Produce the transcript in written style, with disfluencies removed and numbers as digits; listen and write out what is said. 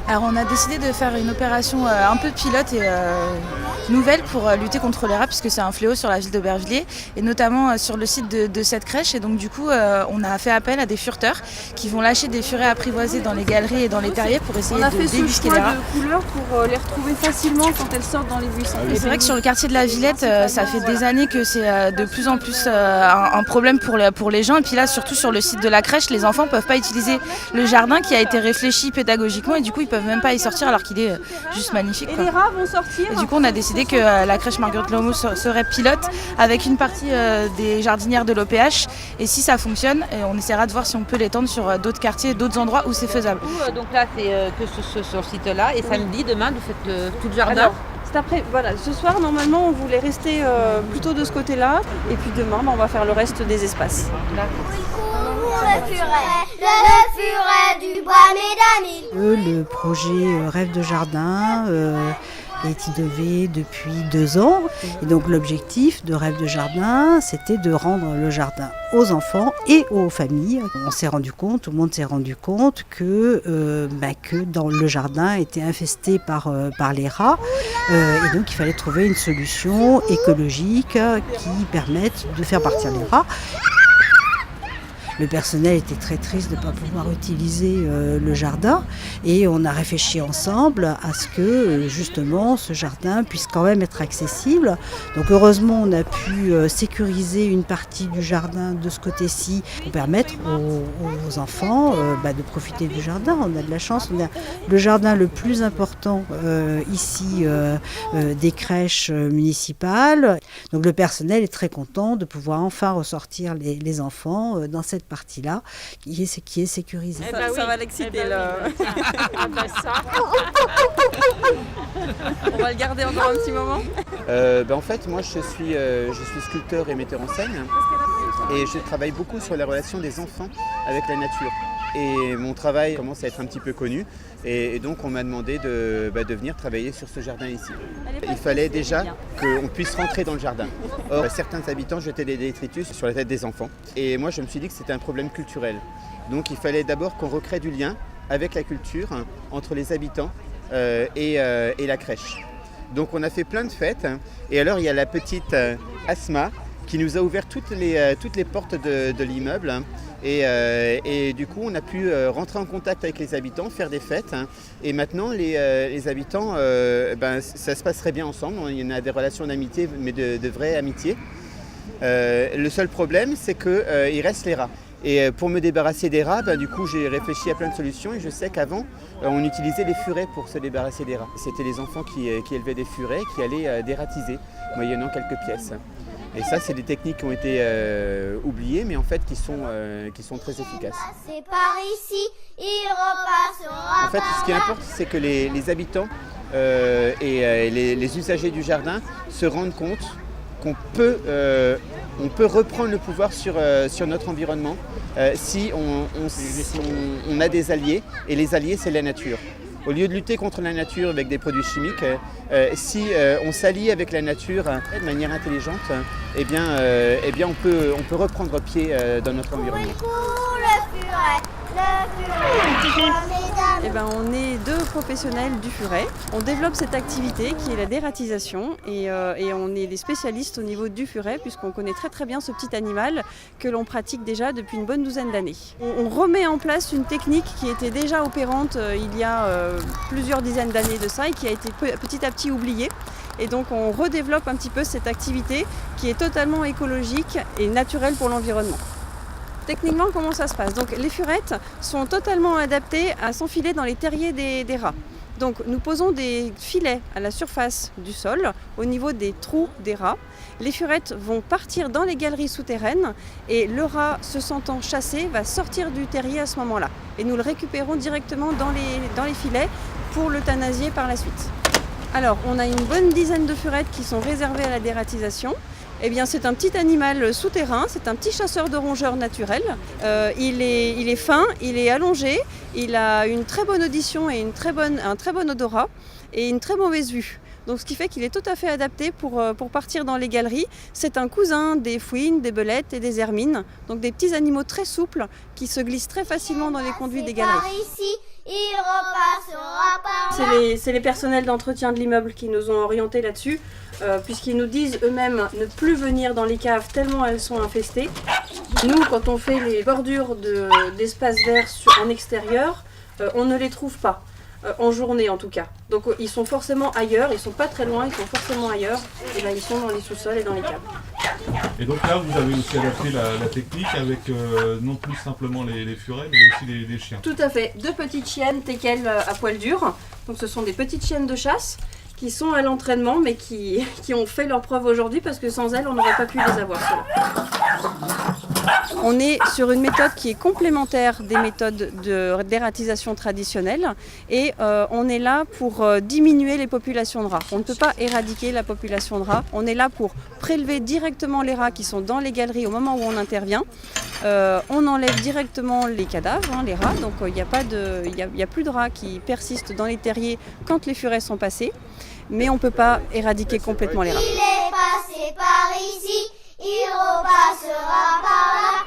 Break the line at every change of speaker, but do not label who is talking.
Alors on a décidé de faire une opération un peu pilote et nouvelle pour lutter contre les rats puisque c'est un fléau sur la ville d'Aubervilliers et notamment sur le site de cette crèche. Et donc du coup on a fait appel à des fureteurs qui vont lâcher des furets apprivoisés dans les galeries et dans les terriers pour essayer de débusquer les rats.
On a fait ce choix de couleurs pour les retrouver facilement quand elles sortent dans les buissons.
Et c'est vrai que sur le quartier de la Villette, ça fait des années que c'est de plus en plus un problème pour les gens. Et puis là, surtout sur le site de la crèche, les enfants ne peuvent pas utiliser le jardin qui a été réfléchi pédagogiquement et du coup, ils ne peuvent même pas y sortir alors qu'il est juste magnifique.
Et les rats vont sortir.
Et du coup, on a décidé que la crèche Marguerite Lomo serait pilote avec une partie des jardinières de l'OPH. Et si ça fonctionne, on essaiera de voir si on peut l'étendre sur d'autres quartiers, d'autres endroits où c'est faisable.
Donc là, c'est que sur ce site-là. Et samedi, demain, vous faites tout le jardin.
Après, voilà, ce soir, normalement, on voulait rester plutôt de ce côté-là. Et puis demain, on va faire le reste des espaces.
Le furet du bois Médamille.
Le projet Rêve de jardin est innové depuis 2 ans. Et donc l'objectif de Rêve de jardin, c'était de rendre le jardin aux enfants et aux familles. On s'est rendu compte, tout le monde s'est rendu compte que dans le jardin était infesté par les rats. Et donc il fallait trouver une solution écologique qui permette de faire partir les rats. Le personnel était très triste de ne pas pouvoir utiliser le jardin et on a réfléchi ensemble à ce que justement ce jardin puisse quand même être accessible. Donc heureusement on a pu sécuriser une partie du jardin de ce côté-ci pour permettre aux enfants de profiter du jardin. On a de la chance, on a le jardin le plus important ici des crèches municipales. Donc le personnel est très content de pouvoir enfin ressortir les enfants dans cette partie-là qui est sécurisée.
Ça va l'exciter là. On va le garder encore un petit moment.
En fait, moi je suis sculpteur et metteur en scène et je travaille beaucoup sur la relation des enfants avec la nature. Et mon travail commence à être un petit peu connu et donc on m'a demandé de venir travailler sur ce jardin ici. Il fallait déjà qu'on puisse rentrer dans le jardin. Or, certains habitants jetaient des détritus sur la tête des enfants et moi je me suis dit que c'était un problème culturel. Donc il fallait d'abord qu'on recrée du lien avec la culture entre les habitants et la crèche. Donc on a fait plein de fêtes et alors il y a la petite Asma qui nous a ouvert toutes les portes de l'immeuble. Et du coup, on a pu rentrer en contact avec les habitants, faire des fêtes. Et maintenant, les habitants, ça se passerait bien ensemble. Il y en a des relations d'amitié, mais de vraie amitié. Le seul problème, c'est qu'il reste les rats. Et pour me débarrasser des rats, du coup, j'ai réfléchi à plein de solutions. Et je sais qu'avant, on utilisait les furets pour se débarrasser des rats. C'était les enfants qui élevaient des furets, qui allaient dératiser, moyennant quelques pièces. Et ça, c'est des techniques qui ont été oubliées, mais en fait qui sont très efficaces.
C'est par ici, il repassera.
En fait, ce qui importe, c'est que les habitants et les usagers du jardin se rendent compte qu'on peut reprendre le pouvoir sur notre environnement si on a des alliés, et les alliés, c'est la nature. Au lieu de lutter contre la nature avec des produits chimiques, si on s'allie avec la nature de manière intelligente, on peut reprendre pied dans notre environnement.
On est 2 professionnels du furet. On développe cette activité qui est la dératisation et on est des spécialistes au niveau du furet puisqu'on connaît très très bien ce petit animal que l'on pratique déjà depuis une bonne douzaine d'années. On remet en place une technique qui était déjà opérante il y a plusieurs dizaines d'années de ça et qui a été petit à petit oubliée. Et donc on redéveloppe un petit peu cette activité qui est totalement écologique et naturelle pour l'environnement. Techniquement, comment ça se passe? Donc, les furettes sont totalement adaptées à s'enfiler dans les terriers des rats. Donc, nous posons des filets à la surface du sol, au niveau des trous des rats. Les furettes vont partir dans les galeries souterraines et le rat, se sentant chassé, va sortir du terrier à ce moment-là. Et nous le récupérons directement dans les filets pour l'euthanasier par la suite. Alors, on a une bonne dizaine de furettes qui sont réservées à la dératisation. C'est un petit animal souterrain, c'est un petit chasseur de rongeurs naturel. Il est fin, il est allongé, il a une très bonne audition et un très bon odorat et une très mauvaise vue. Donc ce qui fait qu'il est tout à fait adapté pour partir dans les galeries. C'est un cousin des fouines, des belettes et des hermines. Donc des petits animaux très souples qui se glissent très facilement dans les conduits des galeries.
Par ici, il repassera par là.
C'est les personnels d'entretien de l'immeuble qui nous ont orientés là-dessus, puisqu'ils nous disent eux-mêmes ne plus venir dans les caves tellement elles sont infestées. Nous, quand on fait les bordures d'espaces verts en extérieur, on ne les trouve pas. En journée en tout cas. Donc ils sont forcément ailleurs, ils sont pas très loin, ils sont forcément ailleurs, et ben, ils sont dans les sous-sols et dans les caves.
Et donc là vous avez aussi adapté la technique avec non plus simplement les furets mais aussi les chiens.
Tout à fait, 2 petites chiennes teckels à poil dur, donc ce sont des petites chiennes de chasse qui sont à l'entraînement mais qui ont fait leur preuve aujourd'hui parce que sans elles on n'aurait pas pu les avoir. On est sur une méthode qui est complémentaire des méthodes d'ératisation traditionnelles et on est là pour diminuer les populations de rats. On ne peut pas éradiquer la population de rats, on est là pour prélever directement les rats qui sont dans les galeries au moment où on intervient. On enlève directement les cadavres, les rats, donc il n'y a plus de rats qui persistent dans les terriers quand les furets sont passés, mais on ne peut pas éradiquer complètement les rats.
Il est passé par ici, il repassera par là.